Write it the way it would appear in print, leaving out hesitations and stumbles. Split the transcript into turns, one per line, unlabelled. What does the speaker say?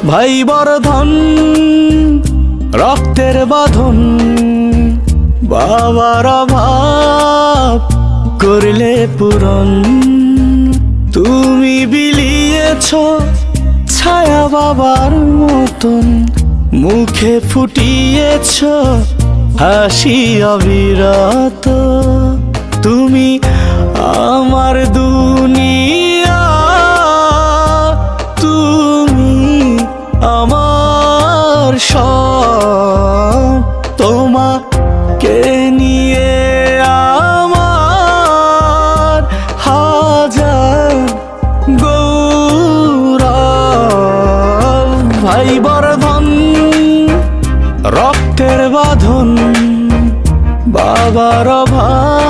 ভাই বর্ধন রক্তের বাঁধন, বাবার অভাব করলে পূরণ। তুমি বিলিয়েছ ছায়া বাবার মতন, মুখে ফুটিয়েছ হাসি অবিরত। তুমি আমার দুনিয়া, তুমি আমার সব। তোমাকে নিয়ে আমার হাজার গৌরব। ভাই বর্ধন রক্তের বাঁধন, বাবার অভাব